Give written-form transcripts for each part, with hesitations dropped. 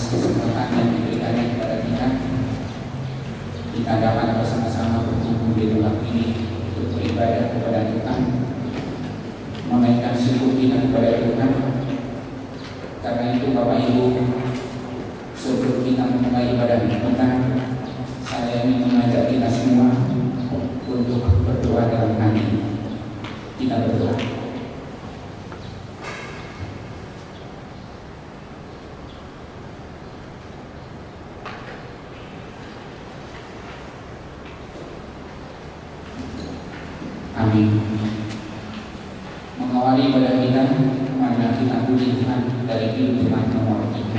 atas kesempatan yang diberikannya kepada kita dapat bersama-sama berkumpul di tempat ini untuk beribadah kepada Tuhan, menaikkan syukur kita kepada Tuhan. Karena itu Bapak Ibu, sebelum kita memulai ibadah kita, saya ingin mengajak kita semua untuk berdoa dalam hati. Kita berdoa. Amin. Mengawali ibadah kita, marilah kita puji Tuhan dari firman nomor 3.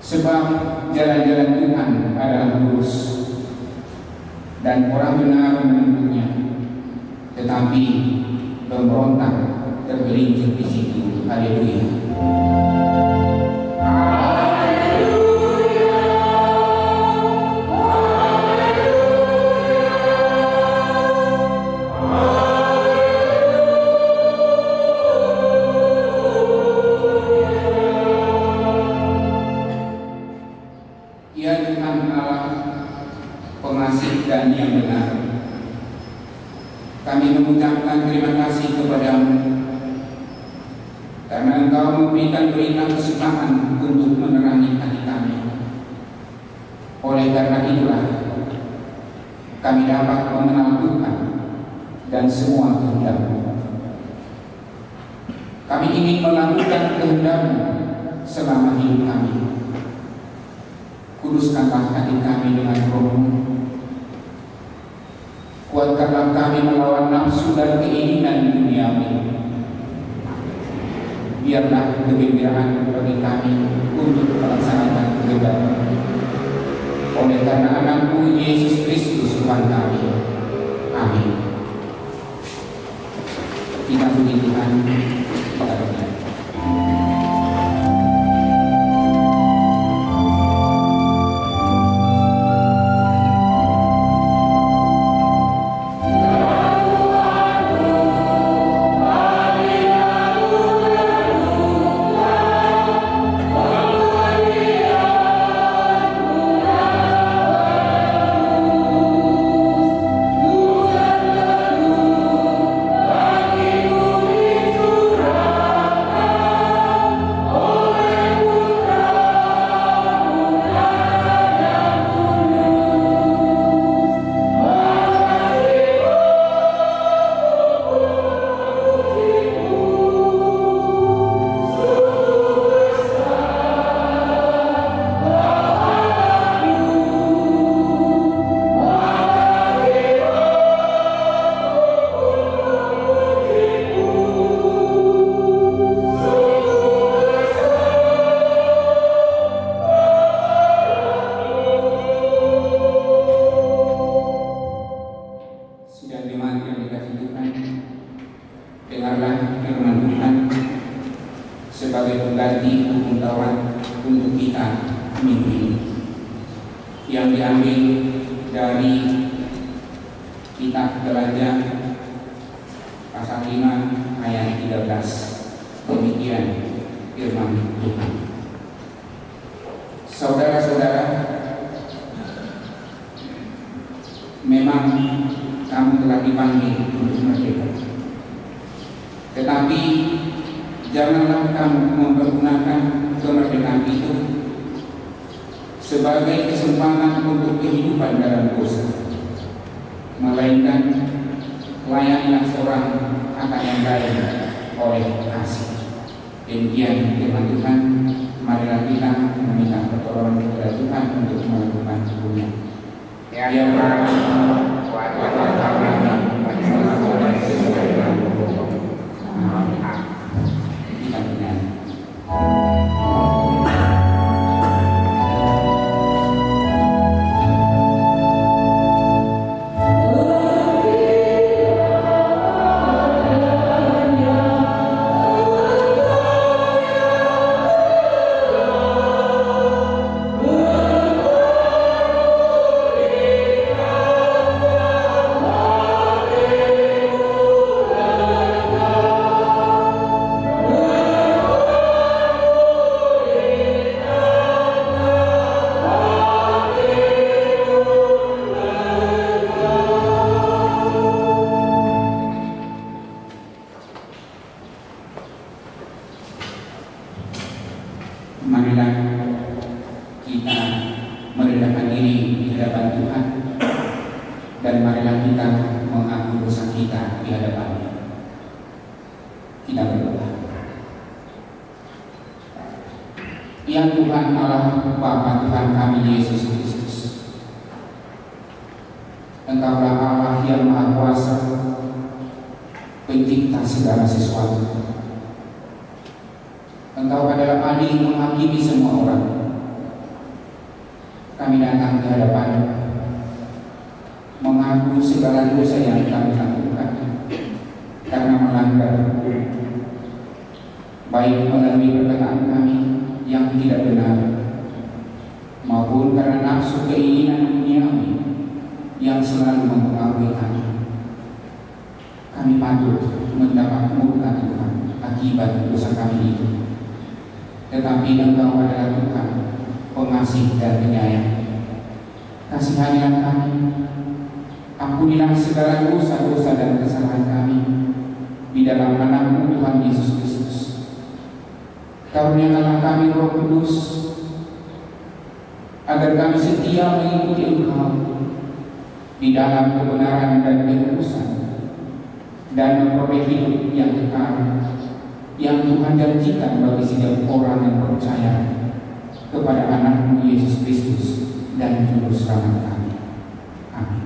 Sebab jalan-jalan Tuhan adalah lurus dan orang benar menempuhnya, tetapi pemberontak tergelincir di situ. Haleluya. Dan yang benar, kami mengucapkan terima kasih kepadamu karena Engkau memberikan berita kesukaan untuk menerangi hati kami. Oleh karena itulah kami dapat mengenal Tuhan dan semua kehendak-Mu. Kami ingin melakukan kehendak-Mu selama hidup kami. Kuduskanlah hati kami dengan Roh-Mu. Kuatkanlah kami melawan nafsu dan keinginan duniawi. Biarlah kegembiraan bagi kami untuk melaksanakan kehendak-Mu. Oleh karena Anakmu Yesus Kristus Tuhan kami. Amin. Kita puji Tuhan. Kita berdoa. Amin. Kita belajar pasal 5 ayat 13. Demikian firman Tuhan. Saudara-saudara, memang kamu telah dipanggil untuk merdeka. Tetapi janganlah kamu mempergunakan kemerdekaan itu sebagai kesempatan untuk kehidupan dalam dosa, melainkan layanilah seorang akan yang lain oleh kasih. Demikian firman Tuhan. Marilah kita meminta pertolongan kepada Tuhan untuk melakukan hukumnya. Ya Allah, kita bernyanyi. Marilah kita merendahkan diri di hadapan Tuhan, dan marilah kita mengaku dosa kita di hadapan-Nya. Kita berdoa. Ya Tuhan Allah Bapa Tuhan kami Yesus Kristus, Engkaulah Allah yang Maha Kuasa, Pencipta segala sesuatu. Engkau adalah adil menghakimi semua orang. Kami datang ke hadapan mengaku segala dosa yang kami lakukan karena melanggar hukum, baik melalui perkataan kami yang tidak benar maupun karena nafsu keinginan duniawi yang selalu mempengaruhi kami. Kami patut mendapat murka Tuhan akibat dosa kami itu. Tetapi Engkau adalah Tuhan pengasih dan penyayang. Kasihanilah kami, ampunilah segala dosa-dosa dan kesalahan kami di dalam nama Tuhan Yesus Kristus. Karuniakanlah kami Roh Kudus, agar kami setia mengikuti Engkau di dalam kebenaran dan kekudusan, dan memperoleh hidup yang kekal yang Tuhan janjikan bagi setiap orang yang percaya kepada Anak-Mu Yesus Kristus dan Juru Selamat kami. Amin.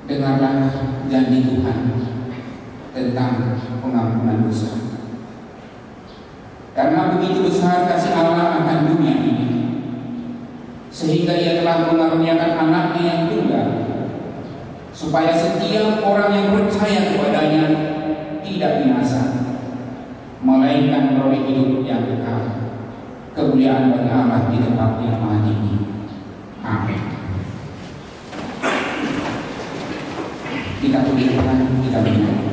Dengarlah janji Tuhan tentang pengampunan dosa. Karena begitu besar kasih Allah akan dunia ini, sehingga Ia telah mengaruniakan Anaknya yang tunggal, supaya setiap orang yang percaya kepadanya tidak binasa, melainkan beroleh hidup yang kekal. Kemuliaan bagi Allah di tempat yang maha tinggi. Amin. Kita puji Tuhan, kita bernyanyi.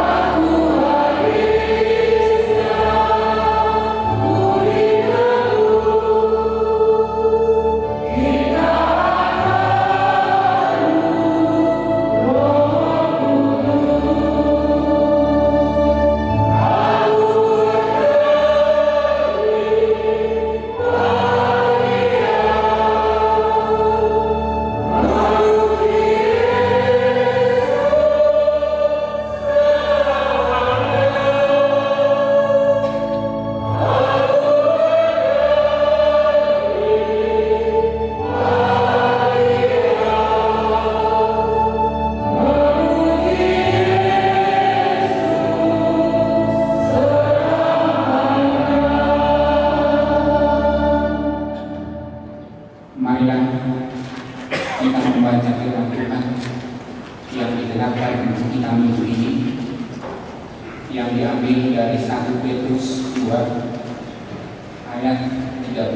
Aku kita minggu ini yang diambil dari 1 Petrus 2 ayat 13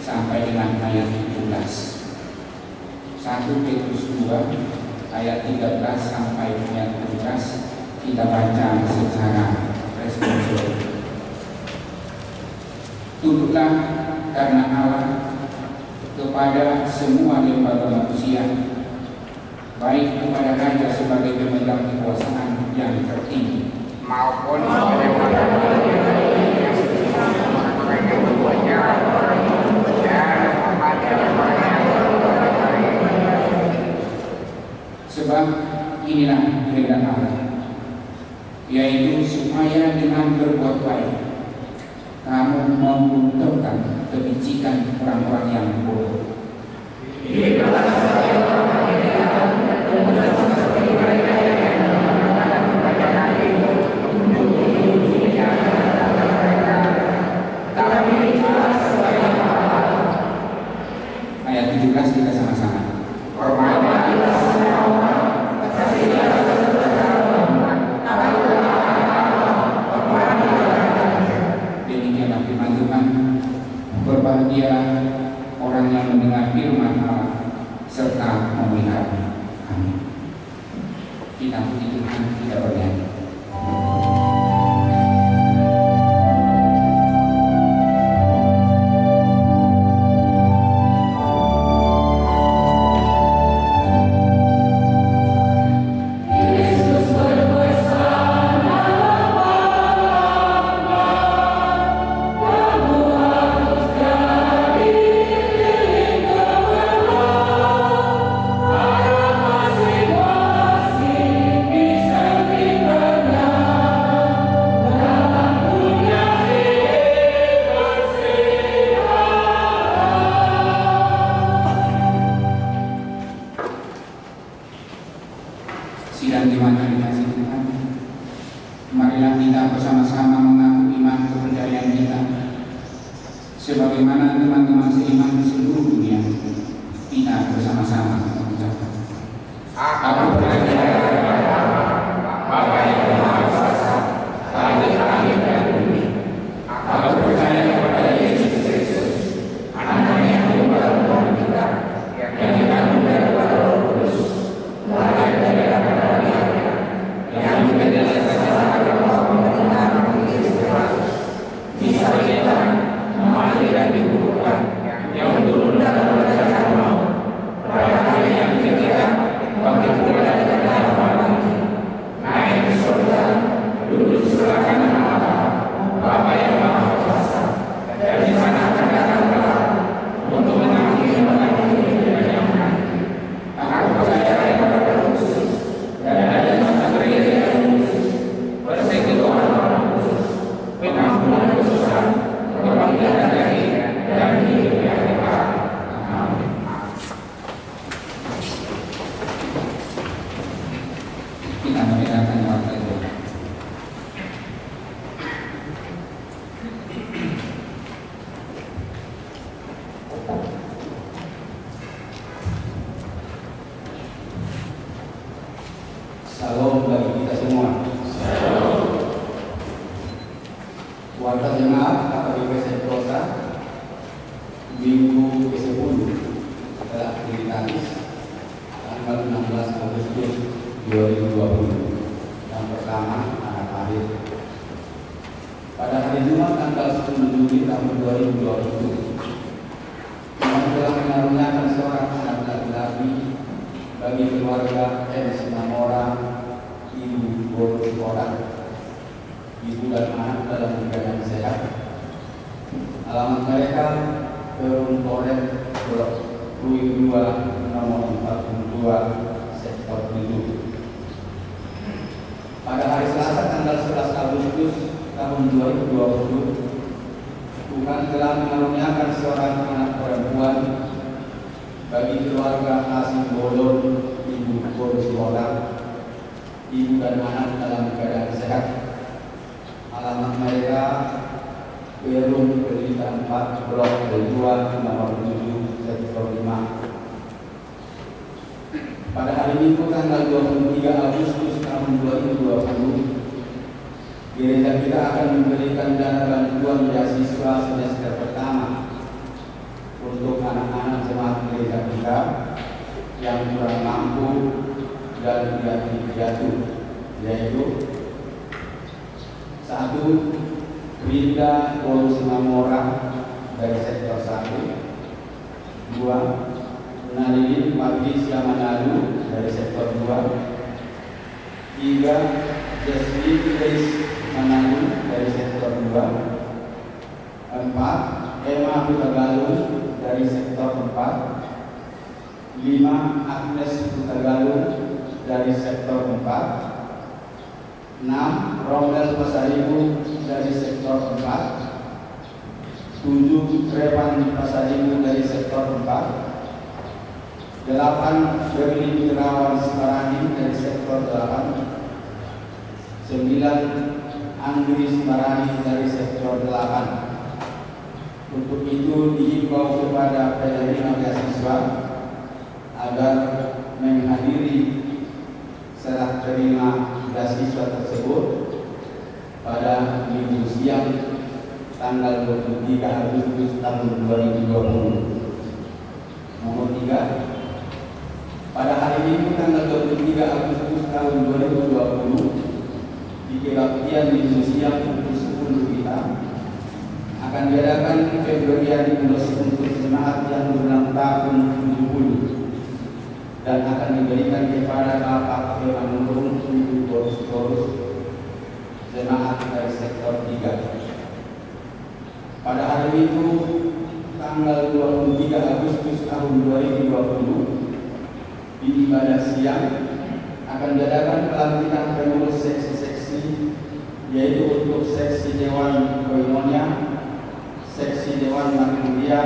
sampai dengan ayat 17. 1 Petrus 2 ayat 13 sampai ayat 17 kita baca secara responsif. Tunduklah karena Allah kepada semua lembaga manusia, baik kepada raja sebagai pemegang kekuasaan yang tertinggi maupun sebab inilah kehendak Allah, yaitu supaya dengan berbuat baik kamu menguntungkan kebijikan orang-orang yang bodoh. Ayat 17 kita sama-sama. Demikianlah firman Tuhan. Berbahagia orang yang mendengar firman Allah serta memeliharanya. Amin. Kita puji Tuhan, kita bernyanyi. Sidang jemaat yang dikasihi Tuhan, marilah kita bersama-sama mengaku iman kepercayaan kita sebagaimana teman-teman seiman di seluruh dunia. Kita bersama-sama mengucapkan, aku percaya kepada Bapa yang Maha Kuasa, Langit dan bumi. Aku percaya kepada Yesus Kristus, Anak yang tunggal Tuhan kita, yang dikandung dari Roh Kudus, lahir dari yang berdasarkan agama pembenaran Kristus, disalibkan, mati dan dikuburkan, yang turun dalam kerajaan maut, pada hari yang ketiga bangkit dari yang mati, naik ke surga, duduk sebelah kanan Allah, Bapa yang Maha Kuasa, dan di sana akan datang kelak untuk mengakhiri dan yang menanti. Aku percaya kepada Roh Kudus dan ada persekutuan orang khusus, pengampunan dosa, kebangkitan dari dan hidup yang kekal. Amin. Kita mendengarkan waktu itu. Salam bagi kita semua. Warga jemaat KPP Sentosa minggu ke-10 adalah aktivitas tanggal 16 Agustus 2020. Yang pertama anak lahir. Pada hari Jumat tanggal 10 Juli tahun 2020, Tuhan telah mengaruniakan seorang anak laki-laki bagi keluarga M. Sinamora, Ibu bonus orang, ibu dan anak dalam keadaan sehat. Alamat mereka Perum Toren, Blok Lui 2, nomor 42, sektor 7. Pada hari Selasa tanggal 11 Agustus tahun 2020, Tuhan telah mengaruniakan seorang anak perempuan bagi keluarga Hasim Bolon, Ibu bonus orang, ibu dan anak dalam keadaan sehat. Alamat mereka Perum Pelita 4, Blok L2, nomor 7, sektor 5. Pada hari Minggu tanggal 23 Agustus tahun 2020, gereja kita akan memberikan dana bantuan beasiswa semester pertama untuk anak-anak jemaat gereja kita yang kurang mampu dan yatim piatu, yaitu 1. Rinda Polus Mamora dari sektor 1, 2. Nalilin Patricia Manado dari sektor 2, 3. Jasmine Grace Manado dari sektor 2, 4. Emma Hutagalung dari sektor 4, 5. Agnes Hutagalung dari sektor 4, 6. Romel Pasaribu dari sektor 4, 7. Revan Pasaribu dari sektor 4, 8. Berlin Terawan Semarani dari sektor 8, 9. Anggri Semarani dari sektor 8. Untuk itu dihimbau kepada penerima beasiswa agar menghadiri serah terima beasiswa tersebut pada Minggu siang tanggal 23 Agustus tahun 2020. Nomor 3. Pada hari Minggu tanggal 23 Agustus tahun 2020 di kebaktian Minggu siang pukul 10 kita akan diadakan Februari untuk jemaat yang berulang tahun 70 dan akan diberikan kepada Bapak Emanurung untuk boros-boros jemaat dari sektor 3. Pada hari Minggu tanggal 23 Agustus tahun 2020 di ibadah siang akan diadakan pelantikan pengurus seksi-seksi, yaitu untuk seksi Dewan Koinonia, seksi Dewan Magnolia,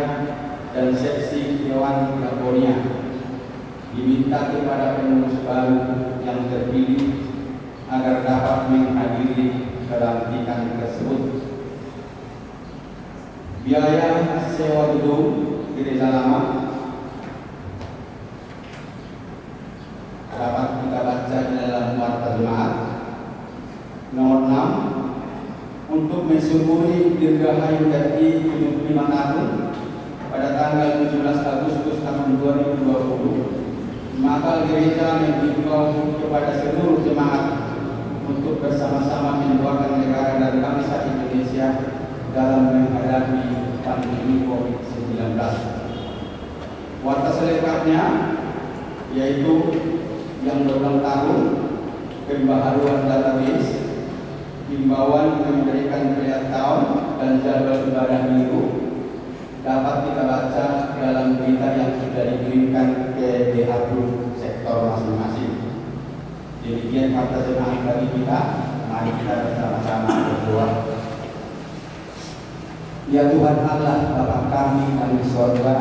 dan seksi Dewan Lakonia. Diminta kepada pengurus baru yang terpilih agar dapat menghadiri pelantikan tersebut. Biaya sewa gedung gereja lama dapat kita baca di dalam warta jemaat. Nomor 6. Untuk mensyukuri Dirgahayu RI 75 tahun pada tanggal 17 Agustus tahun 2020, maka gereja mengimbau kepada seluruh jemaat untuk bersama-sama mendoakan negara dan bangsa Indonesia dalam menghadapi pandemi COVID-19. Warta selengkapnya yaitu yang berulang tahun, pembaharuan database, himbauan memberikan pilihan tahun dan jadwal ibadah minggu dapat kita baca dalam berita yang sudah dikirimkan ke DHQ sektor masing-masing. Demikian kata jemaat bagi kita. Mari kita bersama-sama berdoa. Ya Tuhan Allah, Bapa kami di surga,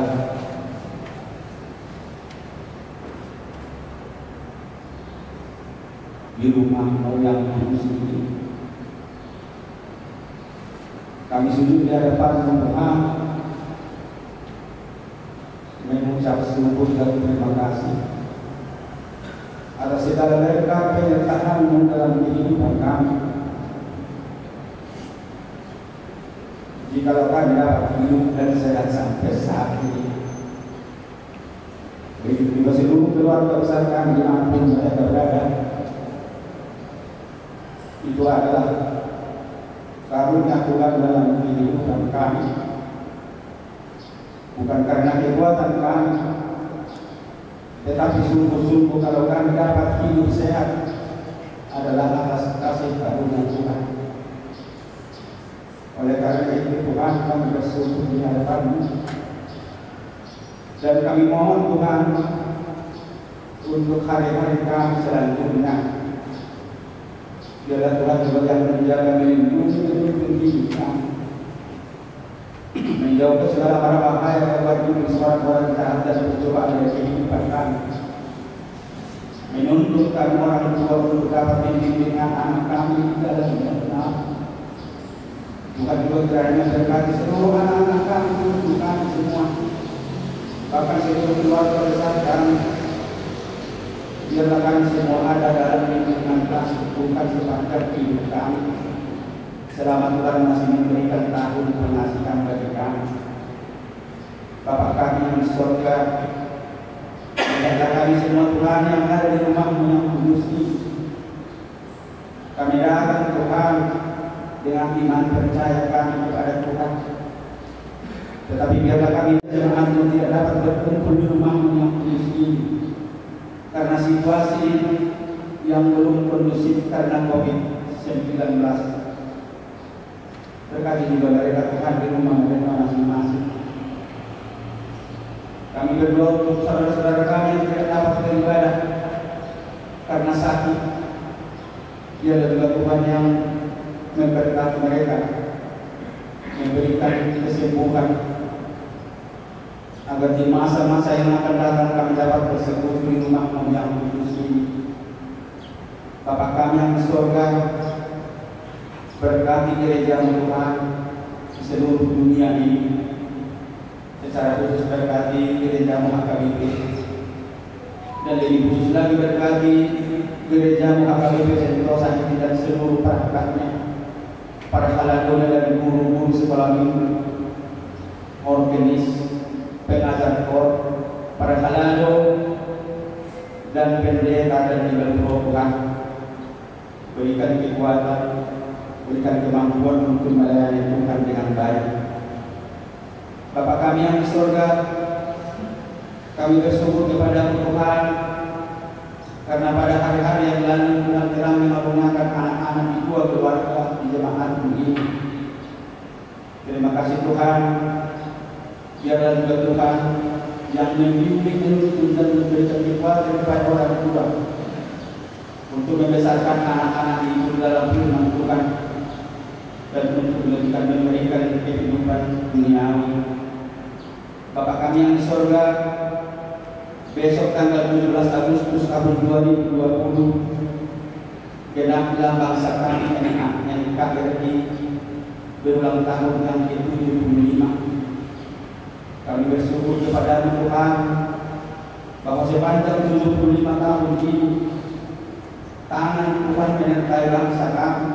di rumah yang kudus ini, kami sujud di hadapan Tuhan mengucap syukur dan terima kasih atas segala berkat penyertaan dalam kehidupan kami. Jikalau kami dapat hidup dan sehat sampai saat ini, begitu juga seluruh keluarga besar kami dimanapun mereka berada, itu adalah karunia Tuhan dalam kehidupan kami, bukan karena kekuatan kami, tetapi sungguh-sungguh kalau kami dapat hidup sehat adalah atas kasih karunia Tuhan. Oleh karena itu Tuhan, kami bersyukur di hadapan-Mu dan kami mohon Tuhan untuk hari-hari kami selanjutnya. Biarlah Tuhan juga yang menjaga, melindungi diri kami, menjauhkan segala mara bahaya lewat orang-orang jahat dan percobaan dari kehidupan kami, menuntut kami orang tua untuk dapat membimbing anak kami dalam yang benar. Bukan juga kiranya berkati seluruh anak-anak kami, untuk kami semua, bahkan seluruh keluarga besar kami, biarlah kami semua ada dalam lingkungan kasih Tuhan sepanjang hidup kami. Selama Tuhan masih memberikan tahun pengasihan bagi kami. Bapa kami yang di surga, lihatlah kami semua Tuhan yang ada di rumah-Mu yang kudus ini. Kami datang Tuhan dengan iman percaya kami kepada Tuhan. Tetapi biarlah kami jemaat-Mu tidak dapat berkumpul di rumah-Mu yang kudus ini karena situasi yang belum kondusif karena COVID-19. Berkati juga mereka Tuhan di rumah mereka masing-masing. Kami berdoa untuk saudara-saudara kami yang tidak dapat beribadah karena sakit. Biarlah juga Tuhan yang memberkati mereka, memberikan kesembuhan, agar di masa-masa yang akan datang kami dapat bersekutu di rumah-Mu yang kudus ini. Bapa kami yang di surga, berkati gereja-Mu Tuhan di seluruh dunia ini. Secara khusus berkati gereja-Mu HKBP, dan lebih khusus lagi berkati gereja-Mu HKBP Sentosa ini dan seluruh perangkatnya, para haladona dan guru-guru sekolah minggu, organis, pengajar kor, para halado dan pendeta dan ibadah Tuhan. Berikan kekuatan, berikan kemampuan untuk melayani Tuhan dengan baik. Bapa kami yang di surga, kami bersyukur kepada Tuhan karena pada hari-hari yang lalu Tuhan telah mengaruniakan anak-anak di dua keluarga di jemaat ini. Terima kasih Tuhan. Biarlah juga Tuhan yang membimbing dan memberikan kekuatan kepada orang tua untuk membesarkan anak-anak itu dalam firman Tuhan dan untuk memberikan kehidupan duniawi. Bapak kami yang di surga, besok tanggal 17 Agustus tahun 2020 genaplah bangsa kami NKRI berulang tahun yang ke-75. Kami bersyukur kepada Tuhan bahwa sepanjang 75 tahun ini tangan Tuhan menyertai bangsa kami.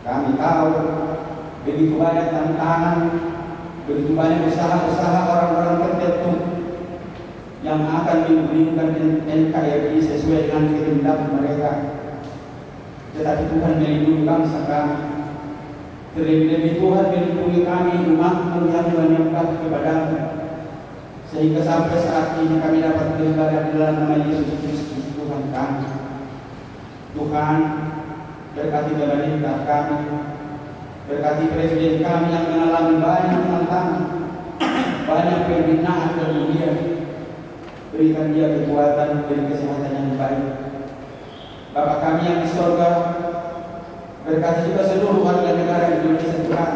Kami tahu begitu banyak tantangan, begitu banyak usaha-usaha orang-orang tertentu yang akan menggulingkan NKRI sesuai dengan kehendak mereka. Tetapi Tuhan melindungi bangsa kami. Terlebih-lebih Tuhan melindungi kami umat-Mu yang menyembah kepada-Mu, sehingga sampai saat ini kami dapat beribadah di dalam nama Yesus Kristus Tuhan kami. Tuhan, berkati pemerintah kami, berkati presiden kami yang mengalami banyak tantangan, banyak pembinaan dan ujian. Berikan dia kekuatan, beri kesehatan yang baik. Bapa kami yang di surga, berkati juga seluruh warga negara Indonesia Tuhan.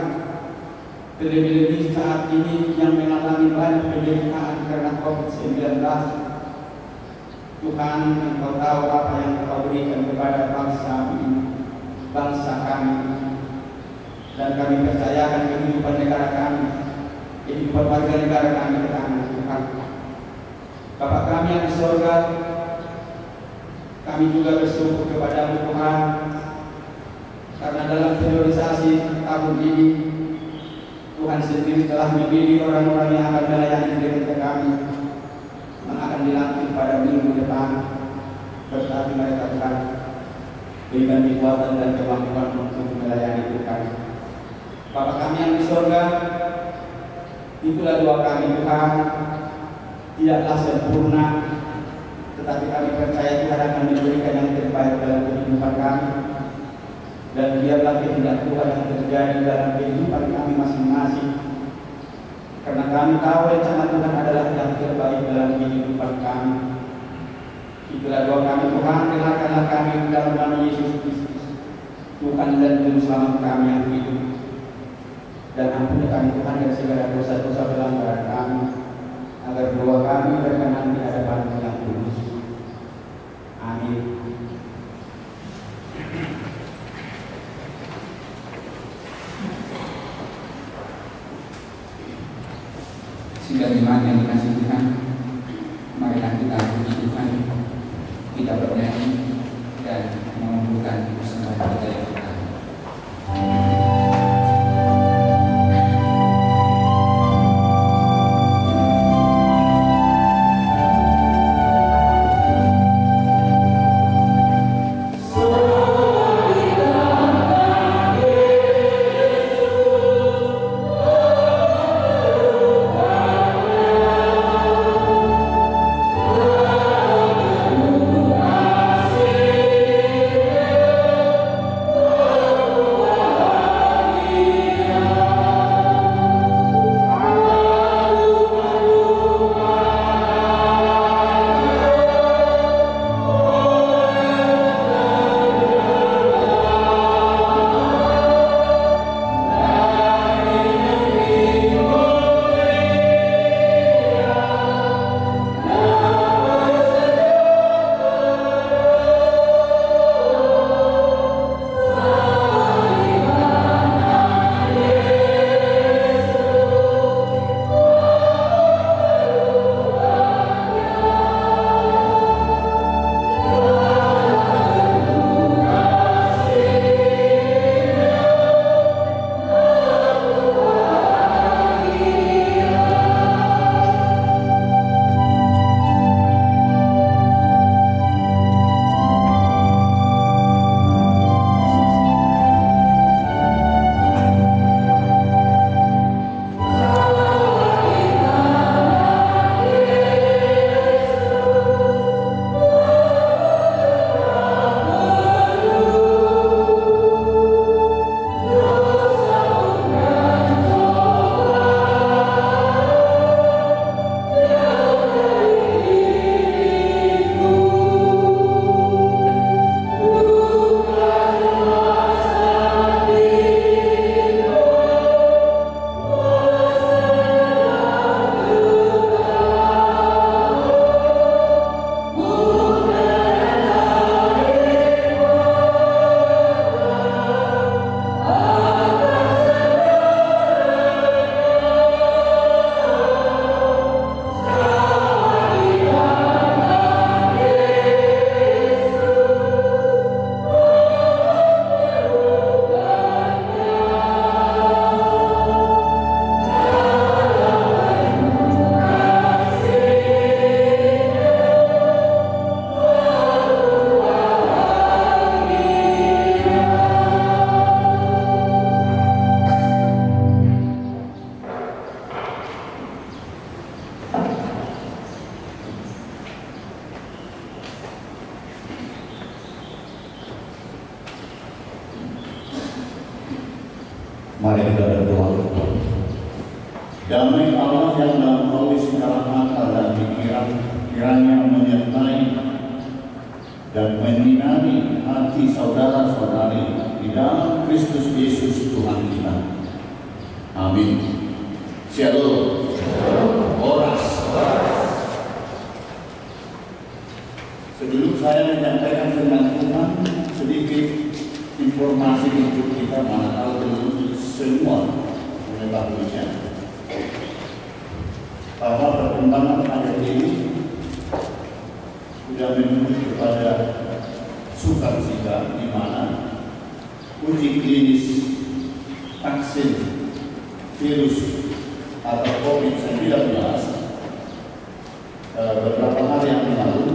Terlebih-lebih saat ini yang mengalami banyak penderitaan karena COVID-19. Tuhan, Engkau tahu apa yang Engkau berikan kepada bangsa ini, bangsa kami. Dan kami percayakan kehidupan negara kami, kehidupan warga negara kami ke tangan Tuhan. Bapa kami yang di surga, kami juga bersyukur kepada Tuhan, karena dalam priorisasi tahun ini Tuhan sendiri telah memilih orang-orang yang akan melayani gereja kami, yang akan dilantik pada minggu depan. Berkati mereka Tuhan, berikan kekuatan dan kemampuan untuk melayani Tuhan. Bapa kami yang di surga, itulah doa kami Tuhan. Tidaklah sempurna, tetapi kami percaya Tuhan akan memberikan yang terbaik dalam kehidupan kami. Dan biarlah kehendak Tuhan yang terjadi dalam kehidupan kami masing-masing, karena kami tahu rencana Tuhan adalah yang terbaik dalam kehidupan kami. Itulah doa kami Tuhan, dengarkanlah kami dalam nama Yesus Kristus, Tuhan dan Juru Selamat kami yang hidup. Dan ampuni kami Tuhan dari segala dosa-dosa pelanggaran kami, agar doa kami berkenan di hadapan Yang Kudus. Amin. Sidang jemaat yang dikasihi Tuhan, marilah kita puji Tuhan. Mari kita berdoa. Damai Allah yang melampaui segala akal dan pikiran kiranya menyertai dan menyinari hati saudara-saudari di dalam Kristus Yesus Tuhan kita. Amin. Shalom. Oras. Sebelum saya menyampaikan firman Tuhan, sedikit informasi untuk kita manakala belum semua mengetahuinya. Bahwa perkembangan ayat ini sudah menuju kepada sukacita di mana uji klinis vaksin virus atau COVID-19 beberapa hari yang lalu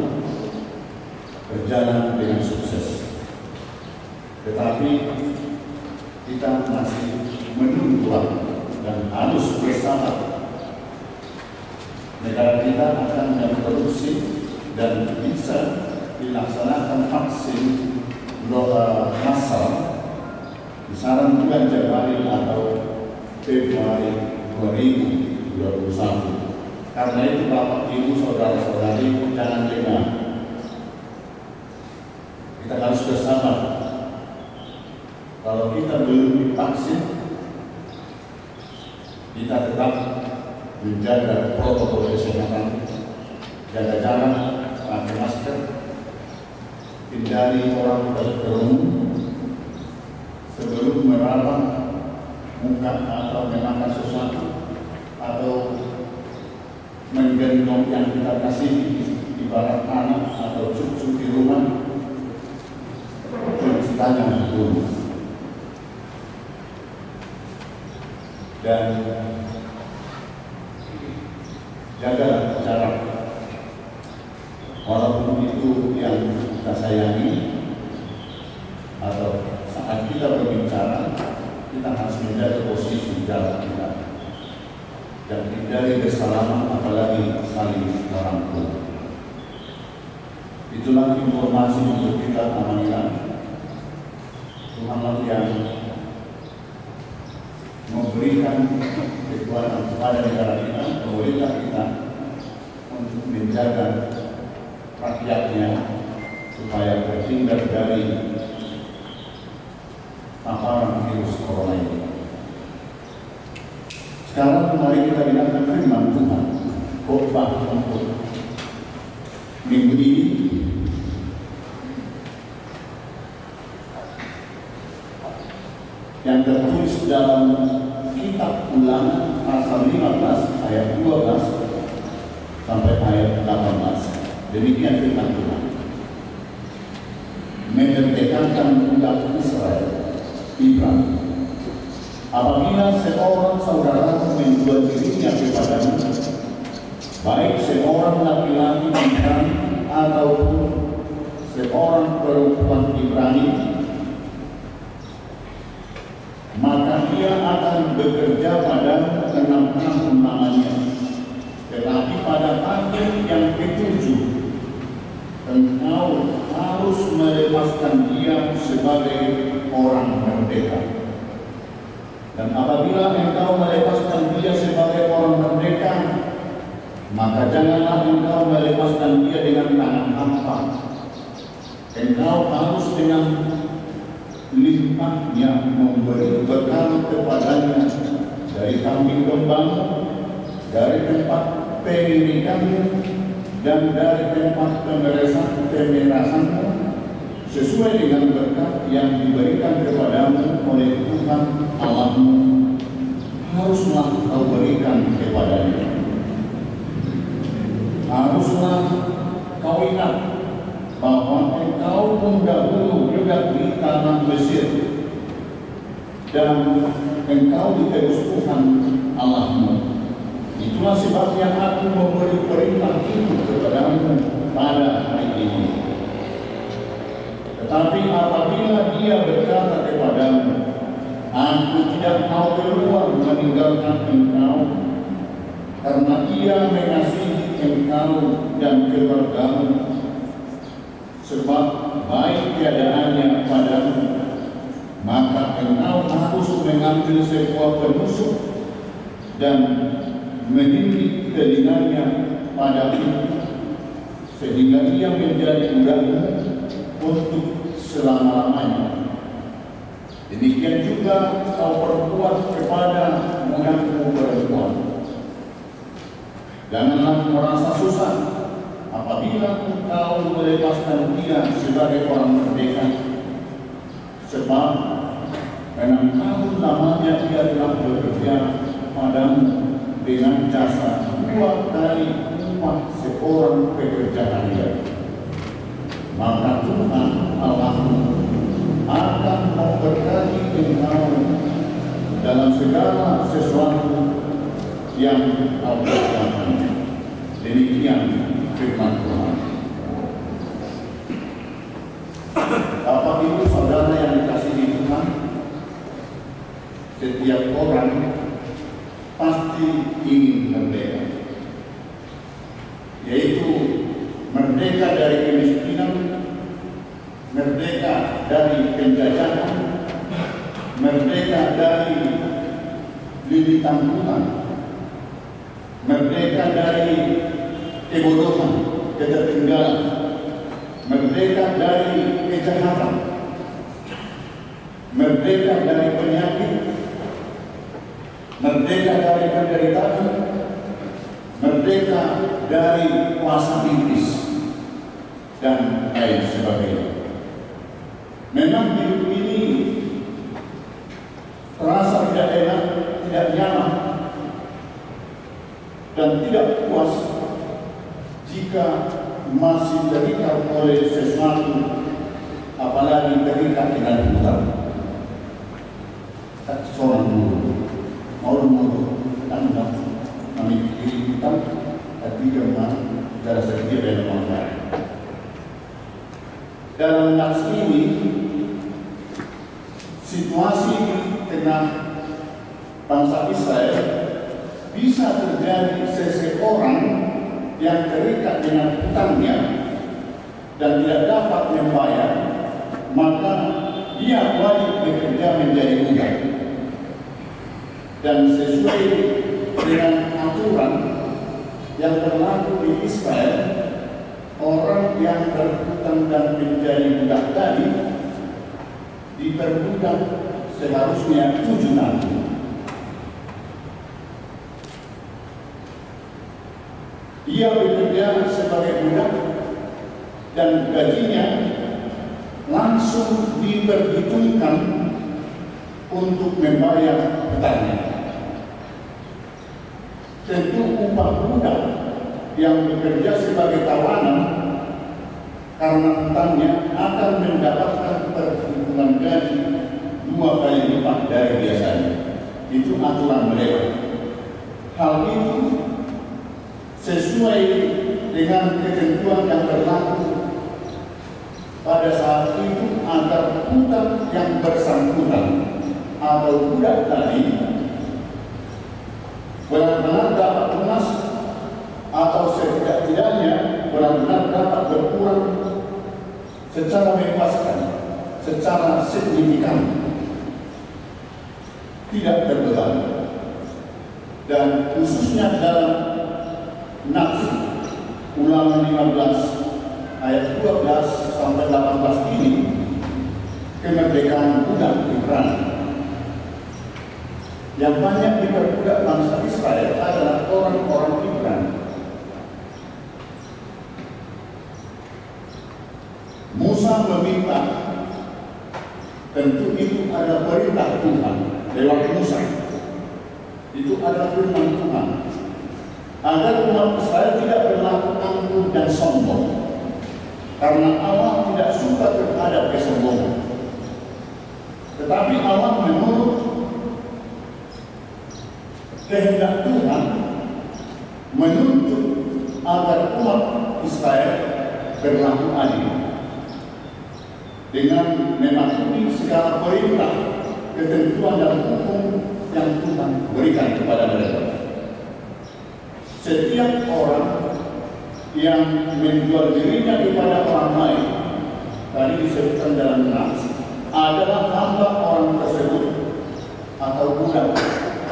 berjalan dengan sukses. Tetapi kita masih menunggu dan harus bersabar. Negara kita akan memproduksi dan bisa dilaksanakan vaksin massal kisaran bulan Januari atau Februari 2021. Karena itu Bapak Ibu saudara-saudari jangan lengah. Kita harus bersabar. Kalau kita belum divaksin, kita tetap menjaga protokol kesehatan, jaga jarak, pakai masker, hindari orang berkerumun sebelum meraba muka atau memakan sesuatu atau menggendong yang kita kasih ibarat anak atau cucu di rumah, cuci tangan di rumah. Dan jaga jarak, walaupun itu yang kita sayangi, atau saat kita berbicara, kita harus menjaga posisi jarak kita dan hindari bersalaman, apalagi saling merangkul. Itulah informasi untuk kita amankan. Tuhanlah yang memberikan kekuatan kepada negara kita, pemerintah kita, untuk menjaga rakyatnya supaya terhindar dari paparan virus corona ini. Sekarang mari kita dengarkan firman Tuhan, khotbah untuk minggu ini. Yang tertulis dalam kitab Ulangan pasal 15 ayat 12 sampai ayat 18. Demikian firman Tuhan. Memerdekakan budak Israel, Ibrani. Apabila seorang saudara menjual dirinya kepadamu, baik seorang laki-laki Ibrani ataupun seorang perempuan Ibrani, maka ia akan bekerja pada 6 tahun lamanya. Tetapi pada tahun yang ke-7, engkau harus melepaskan dia sebagai orang merdeka. Dan apabila engkau melepaskan dia sebagai orang merdeka, maka janganlah engkau melepaskan dia dengan tangan hampa. Engkau harus dengan limpahnya memberi bekal kepadanya dari kambing kembang, dari tempat pengirikanmu, dan dari tempat pemerasanmu, sesuai dengan berkat yang diberikan kepadamu oleh Tuhan Allahmu. Haruslah kau berikan kepadanya. Haruslah kau ingat bahwa engkau pun dahulu juga di tanah Mesir, dan engkau ditebus Tuhan Allahmu. Itulah sebabnya aku memberi perintah itu kepadamu pada hari ini. Tetapi apabila dia berkata kepadamu, aku tidak mau keluar meninggalkan engkau, karena ia mengasihi engkau dan keluargamu, sebab baik keadaannya padamu, maka engkau harus mengambil sebuah penusuk dan menindih telinganya pada pintu, sehingga ia menjadi budakmu untuk selama-lamanya. Demikian juga kau perbuat kepada budakmu perempuan. Janganlah merasa susah apabila engkau melepaskan dia sebagai orang merdeka, sebab 6 tahun lamanya dia telah bekerja padamu dengan jasa 2 kali upah seorang pekerja harian. Maka Tuhan Allahmu akan memberkati engkau dalam segala sesuatu yang kau lakukan. Demikian firman Tuhan. Bapak Ibu Saudara yang dikasihi Tuhan, setiap orang pasti ingin merdeka, yaitu merdeka dari kemiskinan, merdeka dari penjajahan, merdeka dari lilitan Tuhan, merdeka dari kebodohan, ketertinggalan, merdeka dari kejahatan, merdeka dari penyakit, merdeka dari penderitaan, merdeka dari kuasa iblis, dan lain sebagainya. Memang hidup ini terasa tidak enak, tidak nyaman, dan tidak puas jika masih terikat oleh sesuatu, apalagi terikat dengan hutang. Seorang guru mau kami kiri hutang, tapi jangan cara sedikit dari manfaat. Dalam nats ini, situasi tengah bangsa Israel bisa terjadi seseorang yang terikat dengan hutangnya dan tidak dapat membayar, maka dia wajib bekerja menjadi budak. Dan sesuai dengan aturan yang berlaku di Israel, orang yang berhutang dan menjadi budak tadi diperbudak seharusnya 7 tahun. Ia bekerja sebagai budak dan gajinya langsung diperhitungkan untuk membayar hutangnya. Tentu upah budak yang bekerja sebagai tawanan karena hutangnya akan mendapatkan perhitungan gaji 2 kali lipat dari biasanya. Itu aturan mereka. Hal itu sesuai dengan ketentuan yang berlaku pada saat itu agar hutang yang bersangkutan atau budak tadi benar-benar dapat lunas atau setidak-tidaknya benar-benar dapat berkurang secara memuaskan, secara signifikan, tidak terbeban. Dan khususnya dalam Nats Ulangan 15 ayat 12 sampai 18 ini, kemerdekaan budak Ibrani. Yang banyak diperbudak bangsa Israel adalah orang-orang Ibrani. Musa meminta, tentu itu ada perintah Tuhan lewat Musa. Itu adalah firman Tuhan, agar umat Israel tidak berlaku angkuh dan sombong, karena Allah tidak suka terhadap kesombongan. Tetapi Allah menurut kehendak Tuhan menuntut agar umat Israel berlaku adil dengan mematuhi segala perintah, ketentuan dan hukum yang Tuhan berikan kepada mereka. Setiap orang yang menjual dirinya kepada orang lain, tadi disebutkan dalam Nats, adalah hamba orang tersebut atau budak,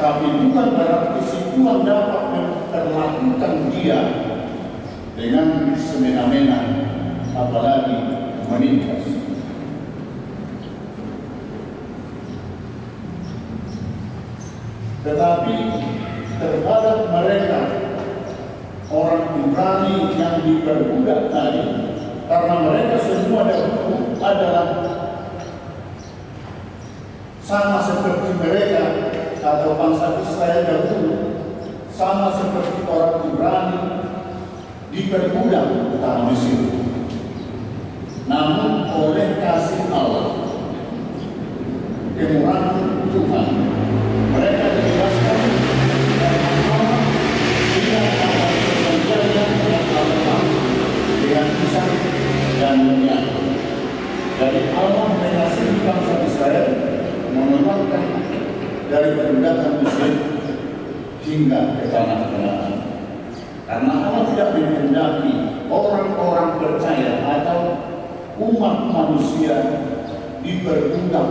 tapi bukan berarti si tuan dapat memperlakukan dia dengan semena-mena, apalagi menindas. Tetapi terhadap mereka orang Ibrani yang diperbudak tadi, karena mereka semua dahulu adalah sama seperti mereka atau bangsa Israel dahulu, sama seperti orang Ibrani diperbudak di tanah Mesir. Namun oleh kasih Allah, kemurahan Tuhan, mereka dibebaskan dari Allah tidak akan terjadi dengan pisah dan menyatu. Jadi Allah mengasihi bangsa Israel, mengeluarkan dari perbudakan Mesir hingga ke tanah Kanaan. Karena Allah tidak menghendaki orang-orang percaya atau umat manusia diperbudak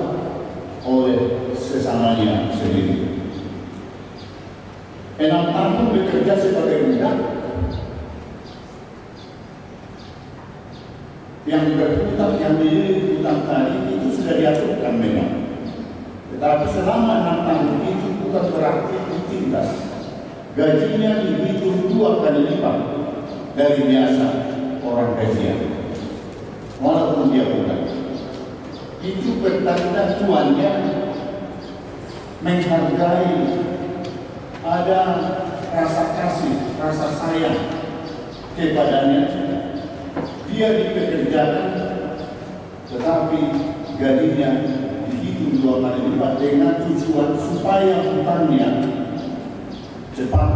oleh sesamanya sendiri. 6 tahun bekerja sebagai budak, yang berhutang, yang dilirik hutang tadi itu sudah diaturkan memang. Tetapi selama 6 tahun itu bukan berarti ditindas. Gajinya dihitung 2 kali lipat dari biasa orang gajian, walaupun dia budak. Itu bertanda tuannya menghargai, ada rasa kasih, rasa sayang kepadanya. Dia dipekerjakan, tetapi gajinya dihitung 2 kali lipat dengan tujuan supaya hutangnya cepat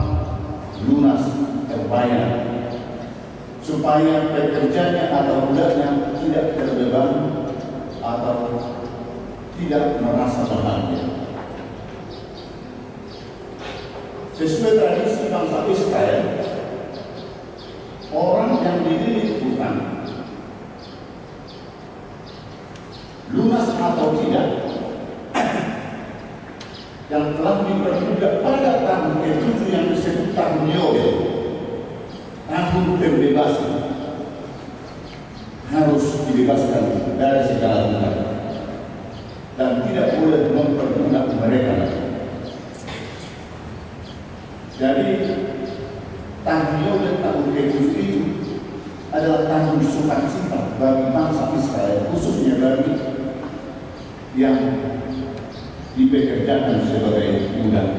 lunas terbayar, supaya pekerjanya atau budaknya tidak terbeban atau tidak merasa bahagia. Sesuai tradisi bangsa Israel, orang yang dililit hutang, lunas atau tidak, yang telah diperbudak pada tahun ke-7 yang disebut tahun Yobel, tahun pembebasan, harus dibebaskan dari segala hutang dan tidak boleh memperbudak mereka lagi. Jadi tahun Yobel, tahun ke-7 itu adalah tahun sukacita bagi bangsa Israel, khususnya bagi yang dipekerjakan sebagai budak.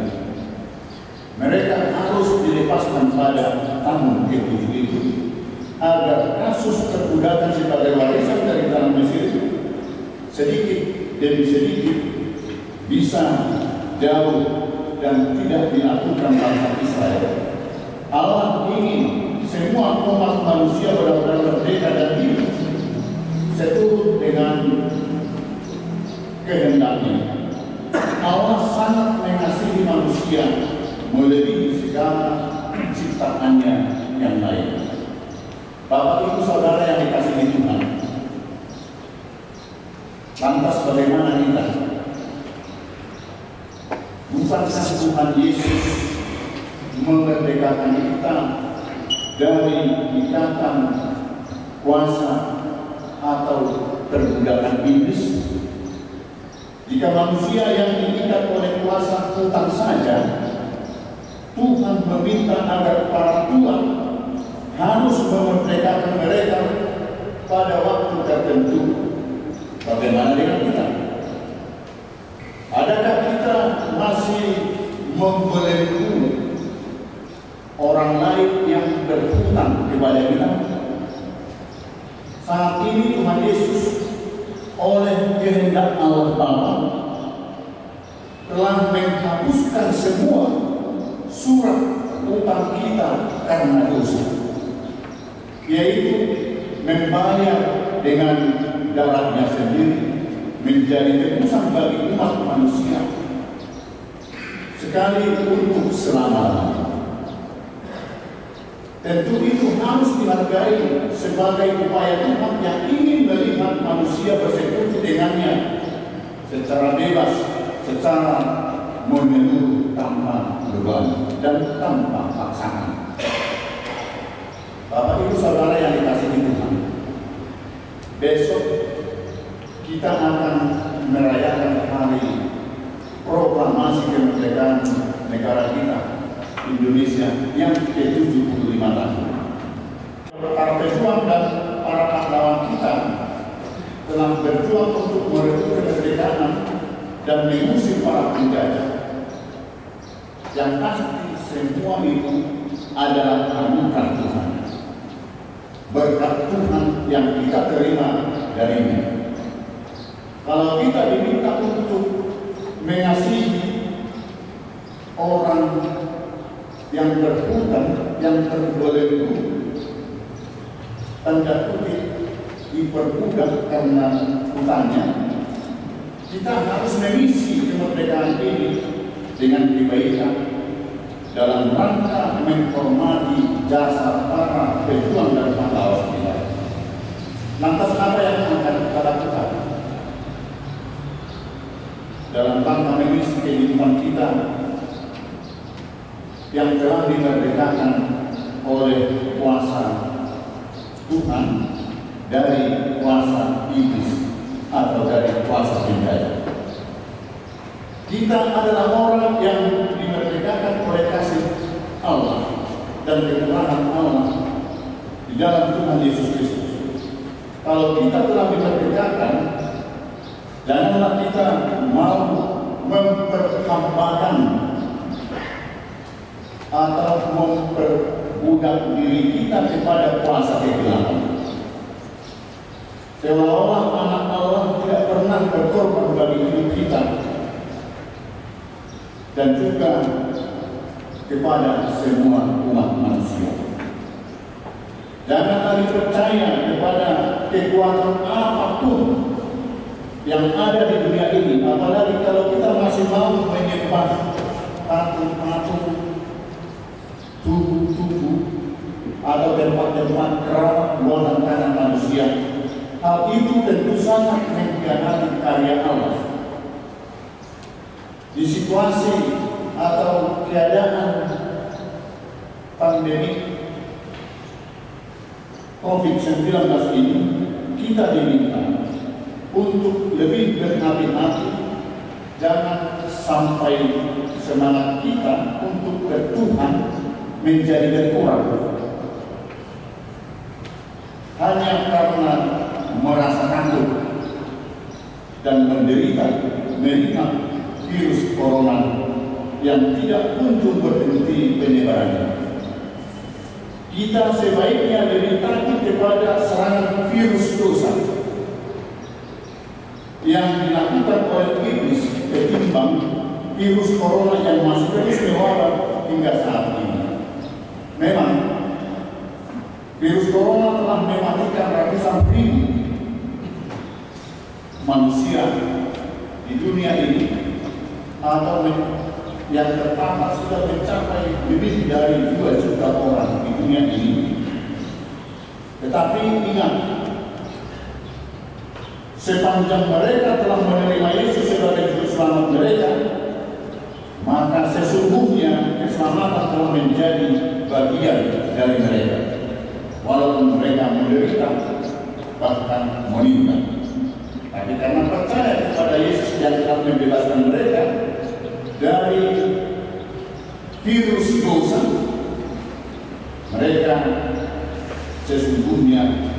Mereka harus dilepaskan pada tahun ke-7 itu agar kasus perbudakan sebagai warisan dari tanah Mesir sedikit demi sedikit bisa jauh dan tidak dilakukan bangsa Israel. Allah ingin semua umat manusia benar-benar merdeka dan hidup seturut dengan kehendaknya. Allah sangat mengasihi manusia melebihi segala ciptaannya yang lain. Bapak Ibu Saudara yang dikasihi Tuhan, lantas bagaimana kita? Bukankah Tuhan Yesus memerdekakan kita dari ikatan kuasa atau perbudakan iblis? Jika manusia yang diikat oleh kuasa hutang saja, Tuhan meminta agar para tuan harus memerdekakan mereka pada waktu tertentu. Bagaimana dengan kita? Adakah kita masih membelenggu orang lain yang berhutang kepada kita? Saat ini Tuhan Yesus oleh kehendak Allah Bapa telah menghapuskan semua surat utang kita karena dosa, yaitu membayar dengan darahnya sendiri, menjadi tebusan bagi umat manusia sekali untuk selamanya. Tentu itu harus dihargai sebagai upaya Tuhan yang ingin melihat manusia bersekutu dengannya secara bebas, secara menyeluruh tanpa beban dan tanpa paksaan. Bapak Ibu Saudara yang dikasihi Tuhan, besok kita akan merayakan hari proklamasi kemerdekaan negara kita Indonesia yang ke-75 tahun. Para pejuang dan para pahlawan kita telah berjuang untuk merebut kemerdekaan dan mengusir para penjajah. Yang pasti semua itu adalah anugerah Tuhan, berkat Tuhan yang kita terima darinya. Kalau kita diminta untuk mengasihi orang yang berhutang, yang terbelenggu, tanda kutip diperbudak karena hutangnya, kita harus mengisi kemerdekaan ini dengan kebaikan dalam rangka menghormati jasa para pejuang dan pahlawan kita. Lantas apa yang akan kita lakukan dalam rangka mengisi kehidupan kita yang telah dimerdekakan oleh kuasa Tuhan dari kuasa iblis atau dari kuasa penjajah? Kita adalah orang yang dimerdekakan oleh kasih Allah dan kemurahan Allah di dalam Tuhan Yesus Kristus. Kalau kita telah dimerdekakan, janganlah kita mau memperhambakan atau memperbudak diri kita kepada kuasa kegelapan. Seolah-olah anak Allah tidak pernah berkorban bagi hidup kita dan juga kepada semua umat manusia. Janganlah dipercaya kepada kekuatan apapun yang ada di dunia ini, apalagi kalau kita masih mau menyembah patung-patung, tubuh-tubuh atau tempat-tempat keramah buatan tangan manusia. Hal itu tentu sangat mengkhianati karya Allah. Di situasi atau keadaan pandemi COVID-19 ini, kita diminta untuk lebih berhati-hati, jangan sampai semangat kita untuk bertuhan menjadi berkurang hanya karena merasa takut dan menderita virus corona yang tidak kunjung berhenti penyebarannya. Kita sebaiknya lebih takut kepada serangan virus dosa yang dilakukan oleh iblis ketimbang virus corona yang masih terus mewabah hingga saat ini. Memang virus corona telah mematikan ratusan ribu manusia di dunia ini, atau yang terpapar sudah mencapai lebih dari 2 juta orang di dunia ini. Tetapi ingat, sepanjang mereka telah menerima Yesus sebagai juru selamat mereka, maka sesungguhnya keselamatan telah menjadi bagian dari mereka, walaupun mereka menderita bahkan meninggal. Tapi karena percaya kepada Yesus yang telah membebaskan mereka dari virus dosa, mereka sesungguhnya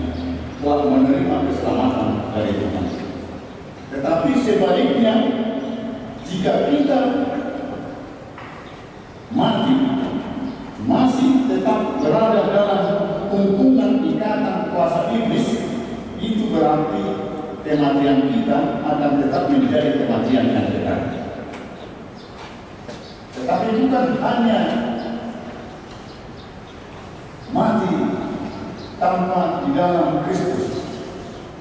telah menerima keselamatan dari Tuhan. Tetapi sebaliknya, jika kita mati masih tetap berada dalam hubungan ikatan kuasa iblis, itu berarti kematian kita akan tetap menjadi kematian yang kekal. Tetapi bukan hanya mati tanpa di dalam Kristus,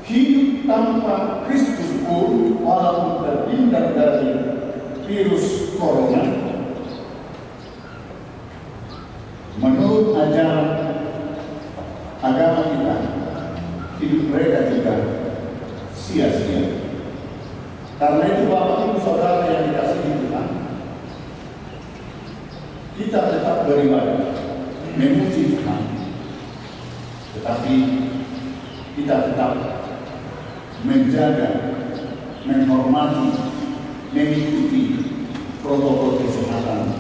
hidup tanpa Kristus pun, walaupun terhindar dari virus corona, menurut ajaran agama kita, hidup mereka juga sia-sia. Karena itu kita tetap beribadah, memuji Tuhan, tetapi kita tetap menjaga, menghormati, mengikuti protokol kesehatan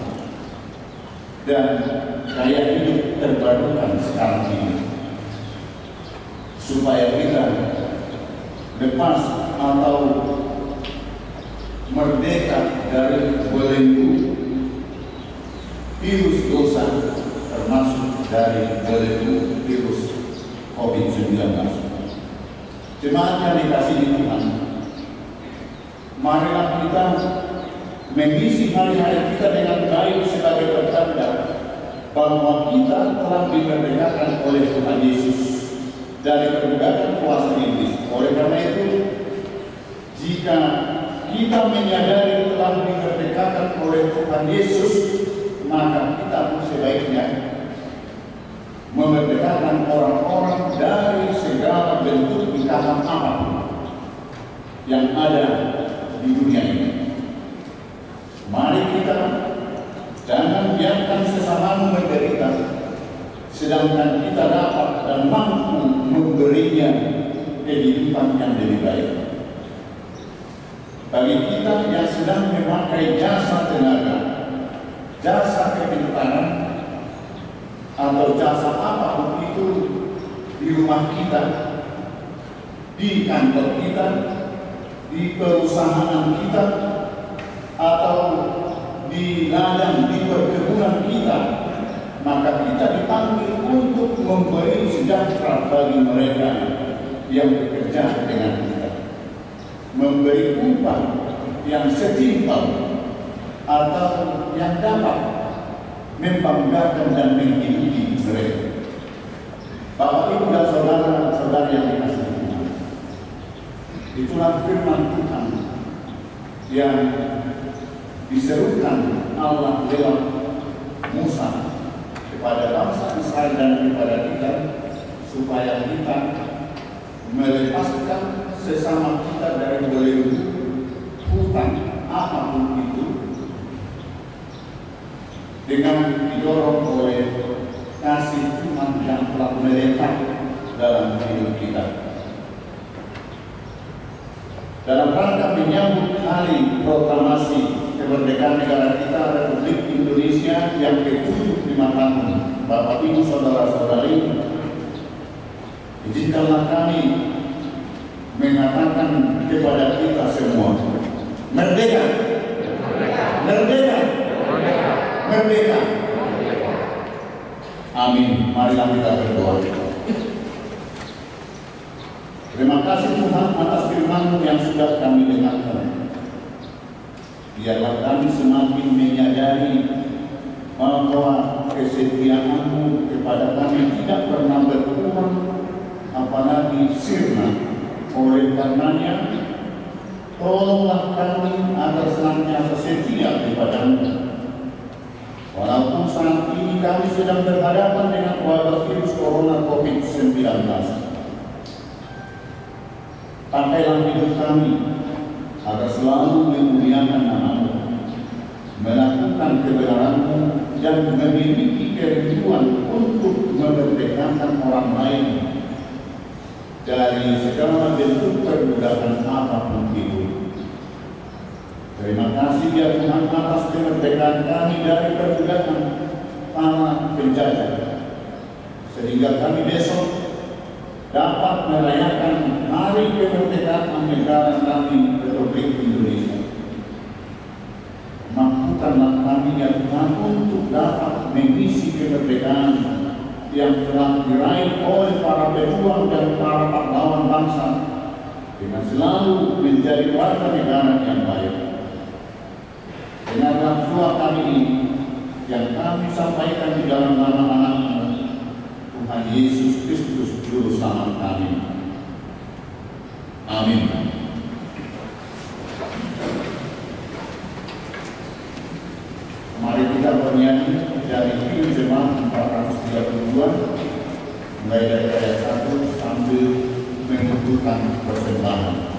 dan gaya hidup terbarukan sekarang ini, supaya kita lepas atau merdeka dari belenggu virus dosa, termasuk dari belenggu virus COVID-19. Jemaat yang dikasihi Tuhan, marilah kita mengisi hari-hari kita dengan baik sebagai pertanda bahwa kita telah dimerdekakan oleh Tuhan Yesus dari perbudakan kuasa iblis. Oleh karena itu, jika kita menyadari telah dimerdekakan oleh Tuhan Yesus, maka kita pun sebaiknya memerdekakan orang-orang dari segala bentuk ikatan apapun yang ada di dunia ini. Mari kita jangan biarkan sesamamu menderita, sedangkan kita dapat dan mampu memberinya kehidupan yang lebih baik. Bagi kita yang sedang memakai jasa tenaga, jasa kepintaran, atau jasa apapun itu di rumah kita, di kantor kita, di perusahaan kita, atau di ladang, di perkebunan kita, maka kita dipanggil untuk memberi sejahtera bagi mereka yang bekerja dengan kita, memberi upah yang setimpal atau yang dapat membanggakan dan menghidupi mereka. Bapak, Ibu, dan saudara-saudara yang dikasihi Tuhan, itulah firman Tuhan yang diserukan Allah lewat Musa kepada bangsa Israel dan kepada kita, supaya kita melepaskan sesama kita dari belenggu hutang apapun itu, dengan didorong oleh kasih Tuhan yang telah melekat dalam hidup kita. Dalam rangka menyambut hari proklamasi kemerdekaan negara kita Republik Indonesia yang ke-75 tahun, Bapak, Ibu, saudara-saudari, izinkanlah kami mengatakan kepada kita semua, merdeka, merdeka, merdeka. Amin. Marilah kita berdoa. Terima kasih Tuhan atas firman-Mu yang sudah kami dengarkan. Biarlah kami semakin menyadari bahwa kesetiaan-Mu kepada kami tidak pernah berkurang, apalagi sirna. Oleh karenanya, tolonglah kami agar senantiasa setia kepada-Mu. Walaupun saat ini kami sedang berhadapan dengan wabah virus corona COVID-19, pakailah hidup kami agar selalu memuliakan nama-Mu, melakukan kebenaran-Mu, dan memiliki kerinduan untuk memerdekakan orang lain dari segala bentuk perbudakan apapun itu. Terima kasih ya Tuhan atas kemerdekaan kami dari perbudakan para penjajah, sehingga kami besok dapat merayakan hari kemerdekaan negara kami Republik Indonesia. Mampukanlah kami ya Tuhan untuk dapat mengisi kemerdekaan yang telah diraih oleh para pejuang dan para pahlawan bangsa dengan selalu menjadi warga negara yang baik. Dengarlah doa kami ini yang kami sampaikan di dalam nama anak-Mu, Tuhan Yesus Kristus Juru Selamat kami. Amin. Mari kita bernyanyi dari Jemaat 432 mulai dari ayat 1 sambil mengumpulkan persembahan.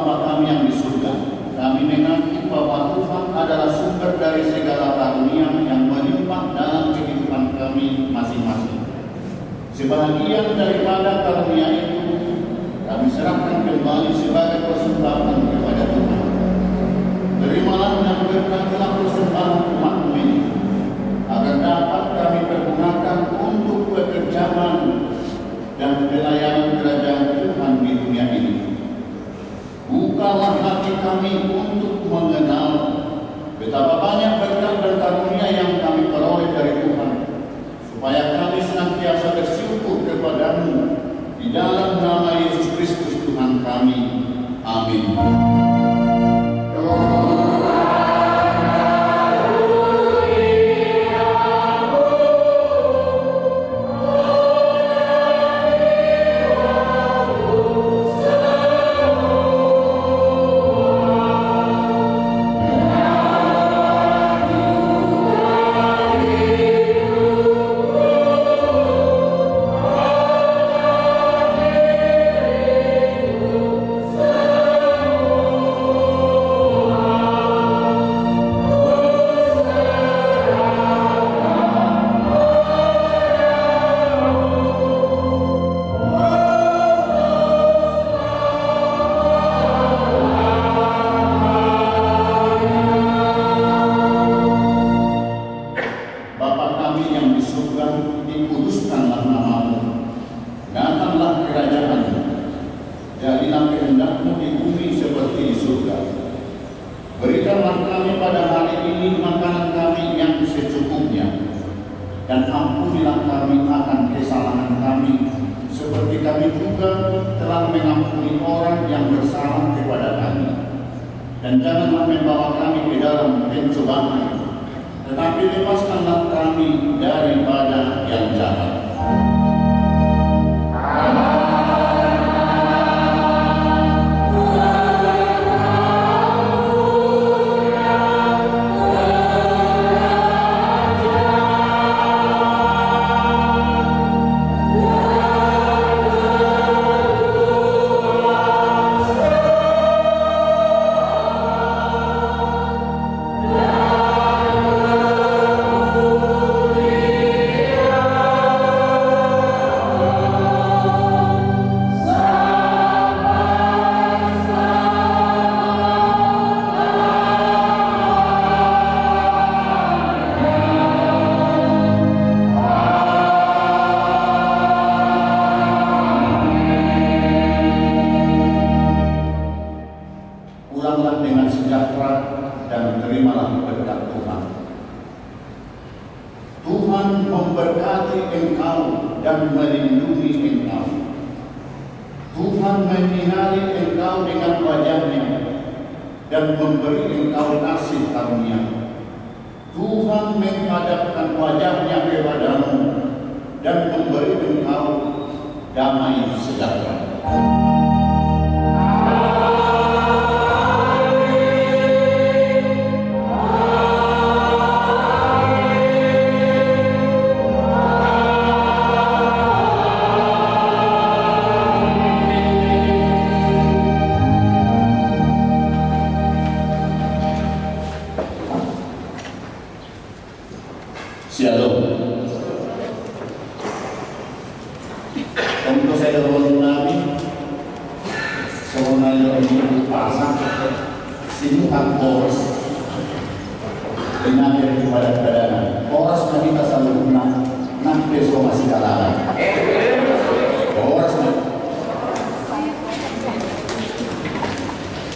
Bapa kami yang di surga, kami mengaku bahwa Tuhan adalah sumber dari segala karunia yang melimpah dalam kehidupan kami masing-masing. Sebahagian daripada karunia itu kami serahkan kembali sebagai persembahan kepada Tuhan. Terimalah dan berkatilah persembahan umat-Mu ini, agar dapat kami pergunakan untuk pekerjaan dan pelayanan kerajaan Tuhan di dunia ini. Bukalah hati kami untuk mengenal betapa banyak berkat dan karunia yang kami peroleh dari Tuhan, supaya kami senantiasa bersyukur kepada-Mu di dalam nama Yesus Kristus Tuhan kami. Amin. Dikuduskanlah nama-Mu, datanglah kerajaan-Mu, jadilah kehendak-Mu di bumi seperti di surga. Berikanlah kami pada hari ini makanan kami yang secukupnya, dan ampunilah kami akan kesalahan kami, seperti kami juga telah mengampuni orang yang bersalah kepada kami. Dan janganlah membawa kami ke dalam pencobaan, tetapi lepaskanlah kami daripada yang jahat. Pulanglah dengan sejahtera dan terimalah berkat Tuhan. Tuhan memberkati engkau dan melindungi engkau. Tuhan menyinari engkau dengan wajah-Nya dan memberi engkau kasih karunia. Tuhan menghadapkan wajah-Nya kepadamu dan memberi engkau damai sejahtera. Shalom. Untuk saya Nabi sebenarnya ini pasang sinuhan poros dengan kepada keadaan poros Nabi